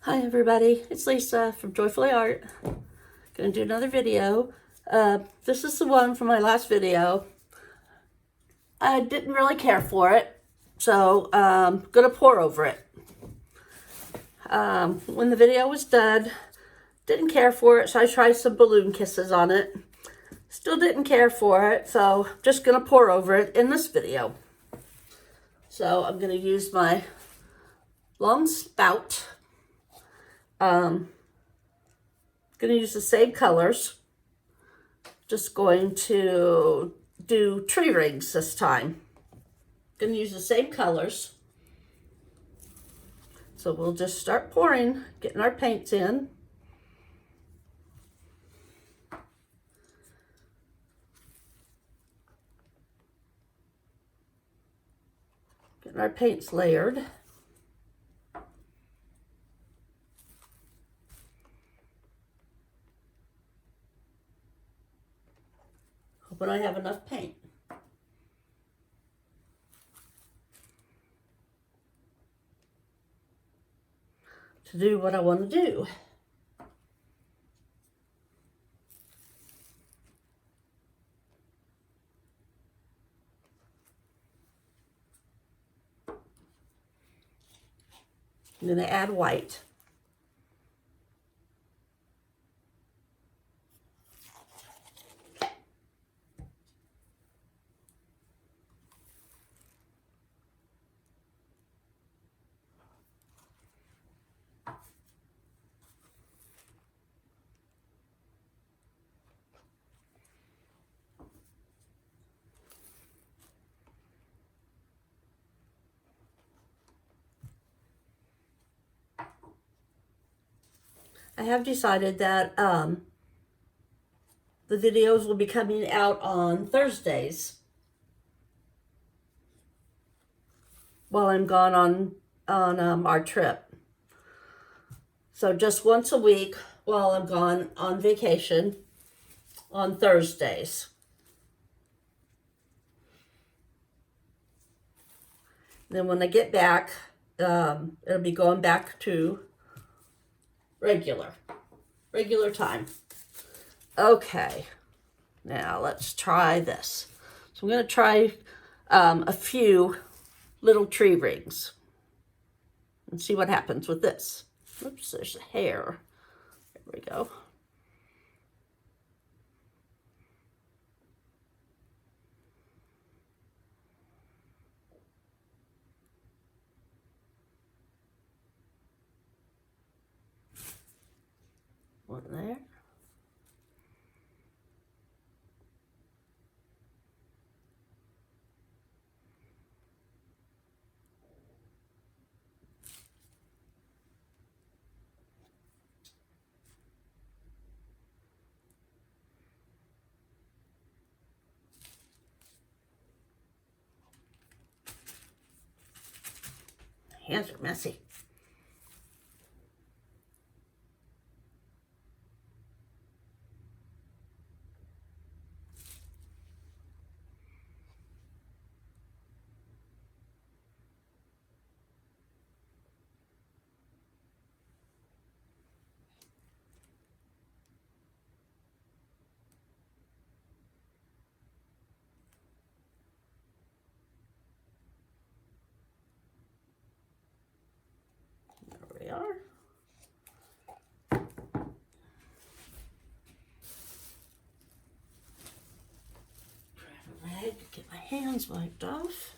Hi everybody, it's Lisa from JoyfullyArt. Gonna do another video. This is the one from my last video. I didn't really care for it, so gonna pour over it. When the video was done, didn't care for it, so I tried some balloon kisses on it. Still didn't care for it, so just gonna pour over it in this video. So I'm gonna use my long spout. Gonna use the same colors. Just going to do tree rings this time. Gonna use the same colors. So we'll just start pouring, getting our paints in. Getting our paints layered. Hoping I have enough paint. To do what I want to do. I'm going to add white. I have decided that the videos will be coming out on Thursdays while I'm gone on our trip. So just once a week while I'm gone on vacation on Thursdays. Then when I get back, it'll be going back to regular time. Okay, now let's try this. So I'm going to try a few little tree rings and see what happens with this. Oops, there's a hair. There we go. One there. Hands are messy. There we are. Get my hands wiped off.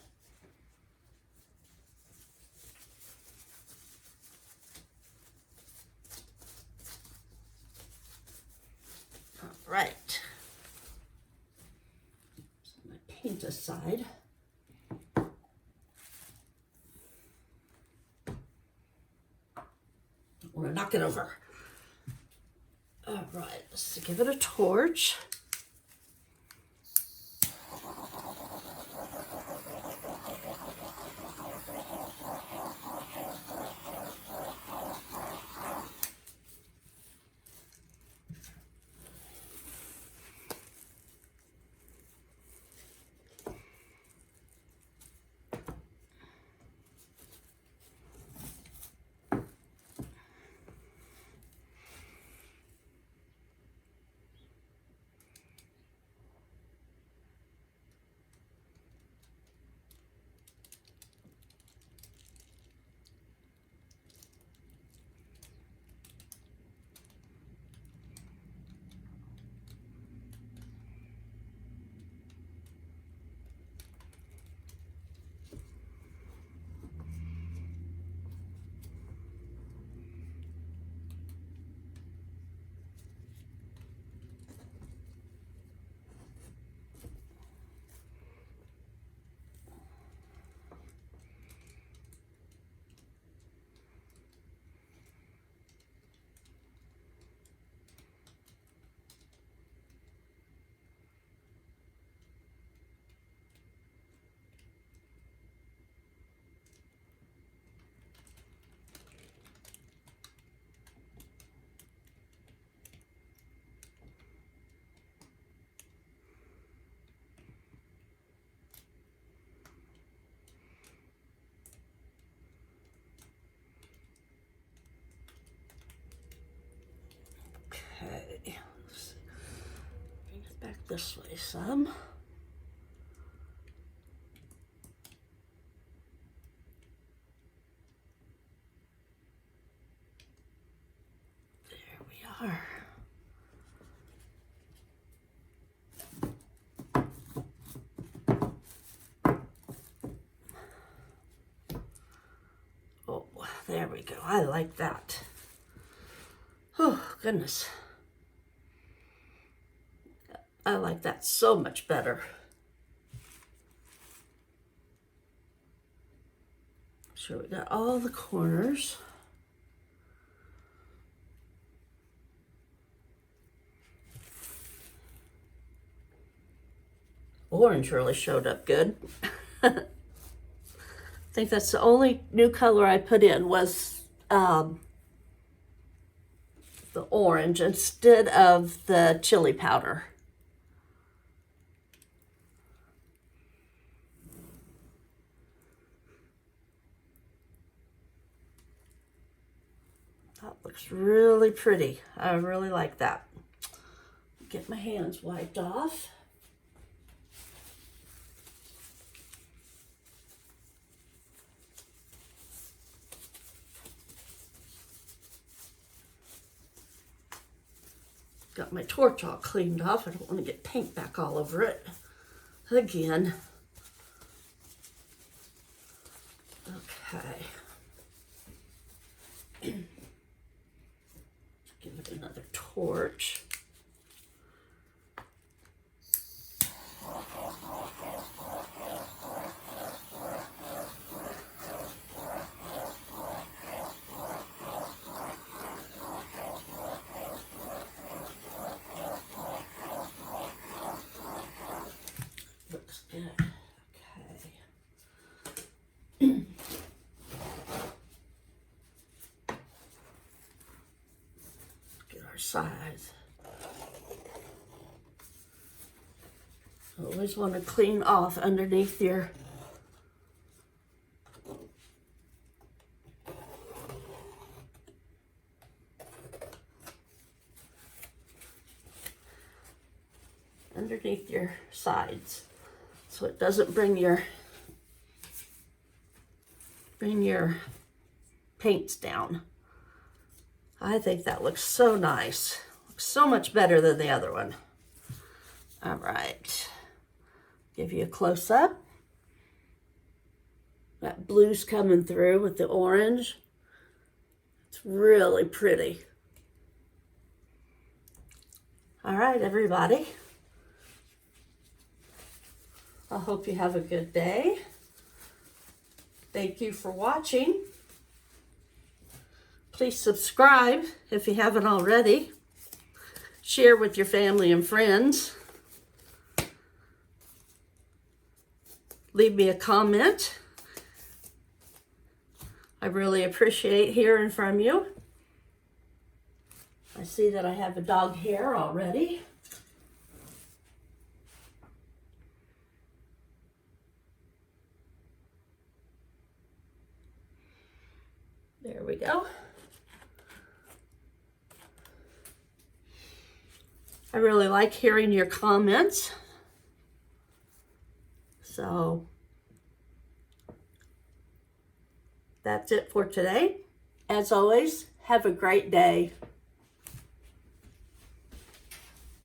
All right. Set my paint aside. Don't want to knock it over. All right, let's give it a torch. this way some. There we are. Oh, there we go. I like that. Oh, goodness. I like that so much better. Sure, we got all the corners. Orange really showed up good. I think that's the only new color I put in was the orange instead of the chili powder. That looks really pretty. I really like that. Get my hands wiped off. Got my torch all cleaned off. I don't want to get paint back all over it again. Okay. Give it another torch. Looks good. Okay. Get our size. Always want to clean off underneath your sides so it doesn't bring your paints down. I think that looks so nice. Looks so much better than the other one. All right. Give you a close-up. That blue's coming through with the orange. It's really pretty. All right, everybody. I hope you have a good day. Thank you for watching. Please subscribe if you haven't already. Share with your family and friends. Leave me a comment. I really appreciate hearing from you. I see that I have a dog hair already. There we go. I really like hearing your comments. So that's it for today. As always, have a great day.